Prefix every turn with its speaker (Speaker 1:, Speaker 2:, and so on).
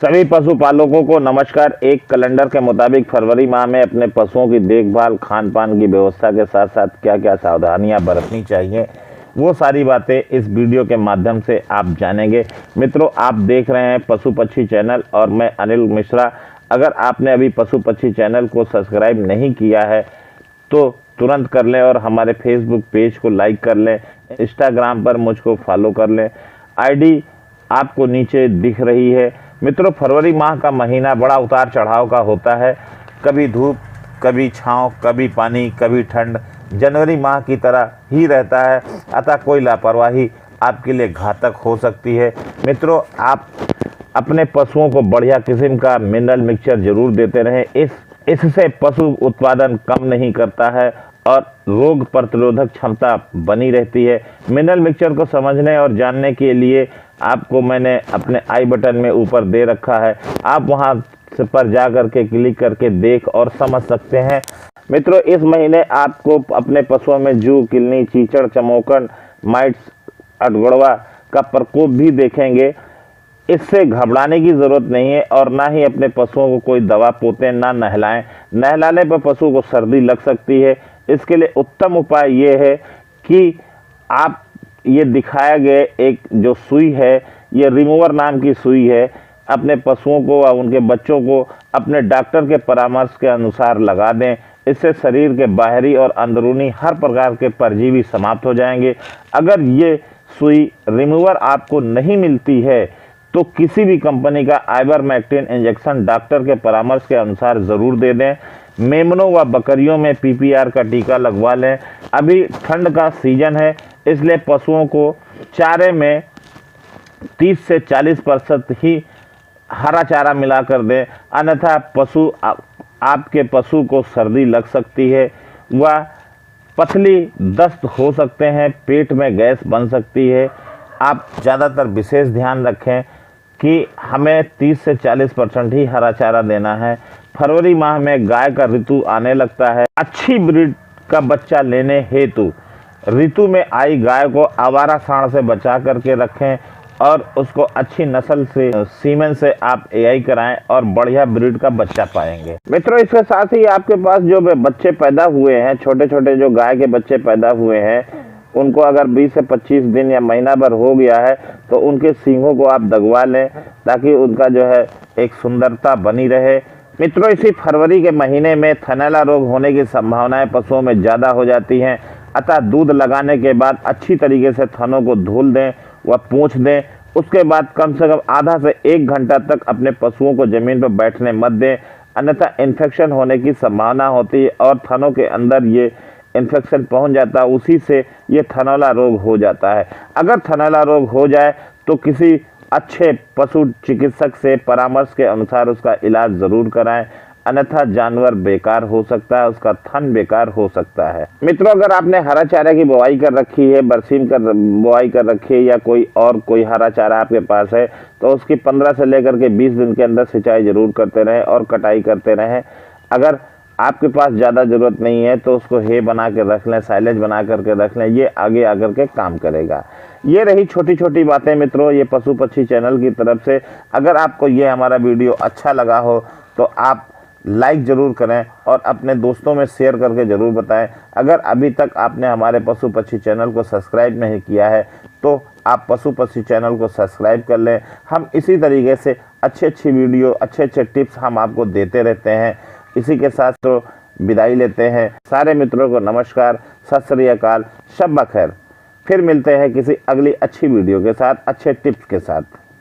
Speaker 1: सभी पशुपालकों को नमस्कार। एक कैलेंडर के मुताबिक फरवरी माह में अपने पशुओं की देखभाल, खान पान की व्यवस्था के साथ साथ क्या क्या सावधानियां बरतनी चाहिए, वो सारी बातें इस वीडियो के माध्यम से आप जानेंगे। मित्रों, आप देख रहे हैं पशु पक्षी चैनल और मैं अनिल मिश्रा। अगर आपने अभी पशु पक्षी चैनल को सब्सक्राइब नहीं किया है तो तुरंत कर लें और हमारे फेसबुक पेज को लाइक कर लें, इंस्टाग्राम पर मुझको फॉलो कर लें। आईडी आपको नीचे दिख रही है। मित्रों, फरवरी माह का महीना बड़ा उतार चढ़ाव का होता है। कभी धूप, कभी छांव, कभी पानी, कभी ठंड। जनवरी माह की तरह ही रहता है, अतः कोई लापरवाही आपके लिए घातक हो सकती है। मित्रों, आप अपने पशुओं को बढ़िया किस्म का मिनरल मिक्सचर जरूर देते रहें। इससे पशु उत्पादन कम नहीं करता है और रोग प्रतिरोधक क्षमता बनी रहती है। मिनरल मिक्सचर को समझने और जानने के लिए आपको मैंने अपने आई बटन में ऊपर दे रखा है, आप वहां पर जा करके क्लिक करके देख और समझ सकते हैं। मित्रों, इस महीने आपको अपने पशुओं में जू, किलनी, चीचड़, चमोकन, माइट्स, अटगड़वा का प्रकोप भी देखेंगे। इससे घबराने की जरूरत नहीं है और ना ही अपने पशुओं को कोई दवा पोतें, ना नहलाएं। नहलाने पर पशु को सर्दी लग सकती है। इसके लिए उत्तम उपाय ये है कि आप ये दिखाया गया एक जो सुई है, ये रिमूवर नाम की सुई है, अपने पशुओं को और उनके बच्चों को अपने डॉक्टर के परामर्श के अनुसार लगा दें। इससे शरीर के बाहरी और अंदरूनी हर प्रकार के परजीवी समाप्त हो जाएंगे। अगर ये सुई रिमूवर आपको नहीं मिलती है तो किसी भी कंपनी का आइवरमेक्टिन इंजेक्शन डॉक्टर के परामर्श के अनुसार ज़रूर दे दें। मेमनों व बकरियों में पीपीआर का टीका लगवा लें। अभी ठंड का सीजन है, इसलिए पशुओं को चारे में 30 से 40% ही हरा चारा मिला कर दें, अन्यथा आपके पशु को सर्दी लग सकती है, वह पथली दस्त हो सकते हैं, पेट में गैस बन सकती है। आप ज़्यादातर विशेष ध्यान रखें कि हमें 30 से 40% ही हरा चारा देना है। फरवरी माह में गाय का ऋतु आने लगता है। अच्छी ब्रीड का बच्चा लेने हेतु ऋतु में आई गाय को आवारा सांड से बचा करके रखें और उसको अच्छी नस्ल से सीमेन से आप एआई कराएं और बढ़िया ब्रीड का बच्चा पाएंगे। मित्रों, इसके साथ ही आपके पास जो बच्चे पैदा हुए हैं, छोटे छोटे जो गाय के बच्चे पैदा हुए हैं, उनको अगर 20 से 25 दिन या महीना भर हो गया है तो उनके सींगों को आप दगवा लें ताकि उनका जो है एक सुंदरता बनी रहे। मित्रों, इसी फरवरी के महीने में थनैला रोग होने की संभावनाएं पशुओं में ज़्यादा हो जाती हैं, अतः दूध लगाने के बाद अच्छी तरीके से थनों को धुल दें व पूंछ दें। उसके बाद कम से कम आधा से 1 घंटा तक अपने पशुओं को ज़मीन पर बैठने मत दें, अन्यथा इन्फेक्शन होने की संभावना होती है और थनों के अंदर ये इन्फेक्शन पहुंच जाता है, उसी से ये थनैला रोग हो जाता है। अगर थनैला रोग हो जाए तो किसी अच्छे पशु चिकित्सक से परामर्श के अनुसार उसका इलाज ज़रूर कराएं, अन्यथा जानवर बेकार हो सकता है, उसका थन बेकार हो सकता है। मित्रों, अगर आपने हरा चारा की बुआई कर रखी है, बरसीम कर बुआई कर रखी है या कोई हरा चारा आपके पास है तो उसकी 15 से लेकर के 20 दिन के अंदर सिंचाई जरूर करते रहें और कटाई करते रहें। अगर आपके पास ज़्यादा ज़रूरत नहीं है तो उसको हे बना के रख लें, साइलेज बना करके रख लें, ये आगे आकर के काम करेगा। ये रही छोटी छोटी बातें मित्रों, ये पशु पक्षी चैनल की तरफ से। अगर आपको ये हमारा वीडियो अच्छा लगा हो तो आप लाइक ज़रूर करें और अपने दोस्तों में शेयर करके ज़रूर बताएं। अगर अभी तक आपने हमारे पशु पक्षी चैनल को सब्सक्राइब नहीं किया है तो आप पशु पक्षी चैनल को सब्सक्राइब कर लें। हम इसी तरीके से अच्छी वीडियो, अच्छे टिप्स हम आपको देते रहते हैं। इसी के साथ तो विदाई लेते हैं। सारे मित्रों को नमस्कार, सत श्री अकाल, शब बखैर। फिर मिलते हैं किसी अगली अच्छी वीडियो के साथ, अच्छे टिप्स के साथ।